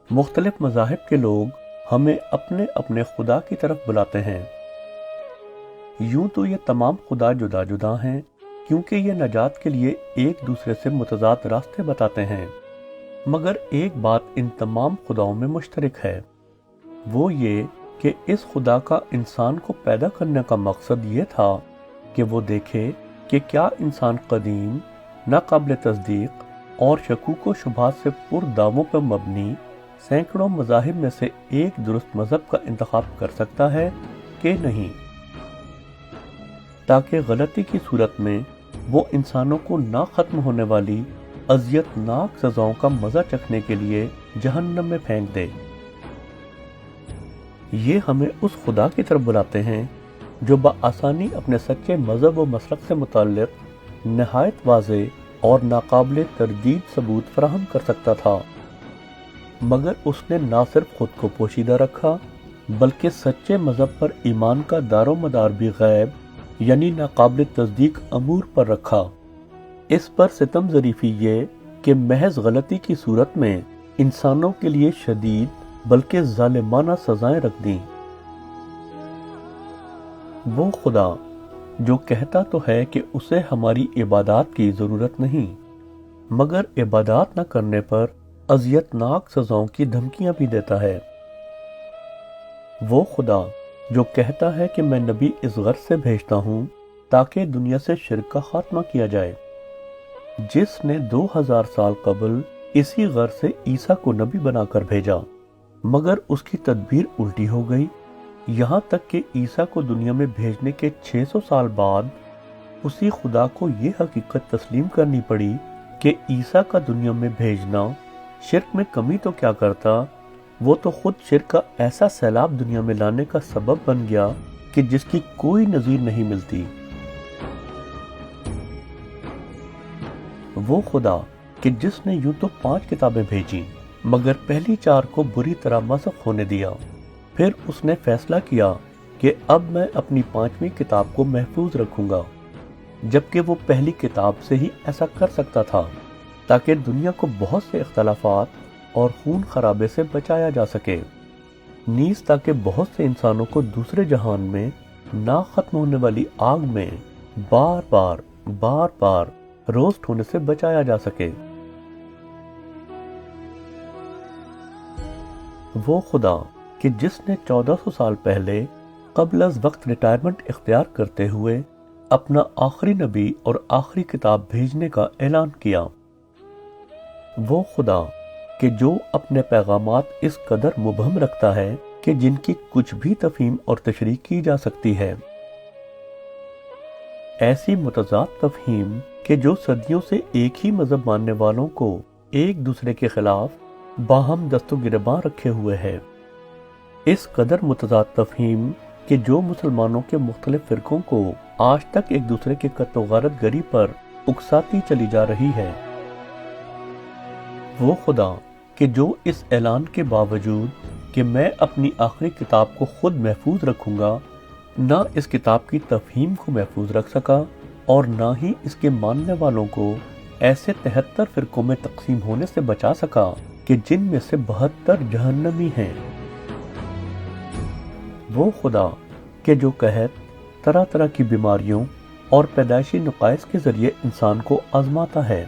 مختلف مذاہب کے لوگ ہمیں اپنے اپنے خدا کی طرف بلاتے ہیں۔ یوں تو یہ تمام خدا جدا جدا ہیں، کیونکہ یہ نجات کے لیے ایک دوسرے سے متضاد راستے بتاتے ہیں، مگر ایک بات ان تمام خداؤں میں مشترک ہے، وہ یہ کہ اس خدا کا انسان کو پیدا کرنے کا مقصد یہ تھا کہ وہ دیکھے کہ کیا انسان قدیم، ناقابل تصدیق اور شکوک و شبہات سے پر دعووں پر مبنی سینکڑوں مذاہب میں سے ایک درست مذہب کا انتخاب کر سکتا ہے کہ نہیں، تاکہ غلطی کی صورت میں وہ انسانوں کو نہ ختم ہونے والی اذیت ناک سزاؤں کا مزہ چکھنے کے لیے جہنم میں پھینک دے۔ یہ ہمیں اس خدا کی طرف بلاتے ہیں جو بآسانی اپنے سچے مذہب و مسلک سے متعلق نہایت واضح اور ناقابل تردید ثبوت فراہم کر سکتا تھا، مگر اس نے نہ صرف خود کو پوشیدہ رکھا بلکہ سچے مذہب پر ایمان کا دار و مدار بھی غیب یعنی ناقابل تصدیق امور پر رکھا۔ اس پر ستم ظریفی یہ کہ محض غلطی کی صورت میں انسانوں کے لیے شدید بلکہ ظالمانہ سزائیں رکھ دیں۔ وہ خدا جو کہتا تو ہے کہ اسے ہماری عبادات کی ضرورت نہیں، مگر عبادات نہ کرنے پر اذیت ناک سزاؤں کی دھمکیاں بھی دیتا ہے۔ وہ خدا جو کہتا ہے کہ میں نبی اس غرض سے بھیجتا ہوں تاکہ دنیا سے شرک کا خاتمہ کیا جائے، جس نے 2000 سال قبل اسی غرض سے عیسیٰ کو نبی بنا کر بھیجا، مگر اس کی تدبیر الٹی ہو گئی، یہاں تک کہ عیسیٰ کو دنیا میں بھیجنے کے 600 سال بعد اسی خدا کو یہ حقیقت تسلیم کرنی پڑی کہ عیسیٰ کا دنیا میں بھیجنا شرک میں کمی تو کیا کرتا، وہ تو خود شرک کا ایسا سیلاب دنیا میں لانے کا سبب بن گیا کہ جس کی کوئی نظیر نہیں ملتی۔ وہ خدا کہ جس نے یوں تو 5 کتابیں بھیجیں مگر پہلی 4 کو بری طرح مسخ ہونے دیا، پھر اس نے فیصلہ کیا کہ اب میں اپنی 5ویں کتاب کو محفوظ رکھوں گا، جبکہ وہ پہلی کتاب سے ہی ایسا کر سکتا تھا تاکہ دنیا کو بہت سے اختلافات اور خون خرابے سے بچایا جا سکے، نیز تاکہ بہت سے انسانوں کو دوسرے جہان میں نہ ختم ہونے والی آگ میں بار بار روسٹ ہونے سے بچایا جا سکے۔ وہ خدا کہ جس نے 1400 سال پہلے قبل از وقت ریٹائرمنٹ اختیار کرتے ہوئے اپنا آخری نبی اور آخری کتاب بھیجنے کا اعلان کیا۔ وہ خدا کہ جو اپنے پیغامات اس قدر مبہم رکھتا ہے کہ جن کی کچھ بھی تفہیم اور تشریح کی جا سکتی ہے، ایسی متضاد تفہیم کہ جو صدیوں سے ایک ہی مذہب ماننے والوں کو ایک دوسرے کے خلاف باہم دست و گریباں رکھے ہوئے ہے، اس قدر متضاد تفہیم کہ جو مسلمانوں کے مختلف فرقوں کو آج تک ایک دوسرے کے قتل و غارت گری پر اکساتی چلی جا رہی ہے۔ وہ خدا کہ جو اس اعلان کے باوجود کہ میں اپنی آخری کتاب کو خود محفوظ رکھوں گا، نہ اس کتاب کی تفہیم کو محفوظ رکھ سکا اور نہ ہی اس کے ماننے والوں کو ایسے 73 فرقوں میں تقسیم ہونے سے بچا سکا کہ جن میں سے 72 جہنمی ہیں۔ وہ خدا کہ جو قحط، طرح طرح کی بیماریوں اور پیدائشی نقائص کے ذریعے انسان کو آزماتا ہے،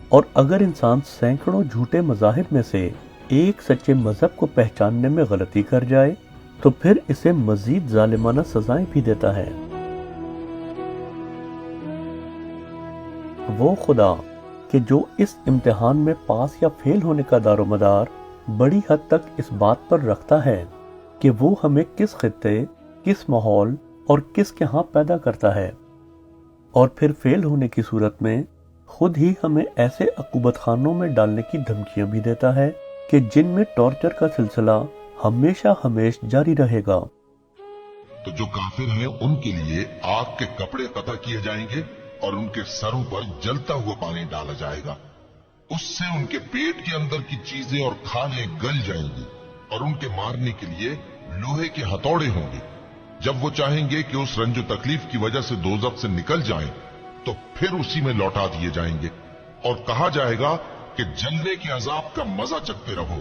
اور اگر انسان سینکڑوں جھوٹے مذاہب میں سے ایک سچے مذہب کو پہچاننے میں غلطی کر جائے تو پھر اسے مزید ظالمانہ سزائیں بھی دیتا ہے۔ وہ خدا کہ جو اس امتحان میں پاس یا فیل ہونے کا دار و مدار بڑی حد تک اس بات پر رکھتا ہے کہ وہ ہمیں کس خطے، کس ماحول اور کس کے ہاں پیدا کرتا ہے، اور پھر فیل ہونے کی صورت میں خود ہی ہمیں ایسے عقوبت خانوں میں ڈالنے کی دھمکیاں بھی دیتا ہے کہ جن میں ٹارچر کا سلسلہ ہمیشہ جاری رہے گا۔ تو جو کافر ہیں ان کے لیے آگ کے کپڑے قطع کیے جائیں گے اور ان کے سروں پر جلتا ہوا پانی ڈالا جائے گا، اس سے ان کے پیٹ کے اندر کی چیزیں اور کھالیں گل جائیں گی، اور ان کے مارنے کے لیے لوہے کے ہتھوڑے ہوں گے۔ جب وہ چاہیں گے کہ اس رنج و تکلیف کی وجہ سے دوزخ سے نکل جائیں تو پھر اسی میں لوٹا دیے جائیں گے، اور کہا جائے گا کہ جلنے کے عذاب کا مزہ چکھتے رہو۔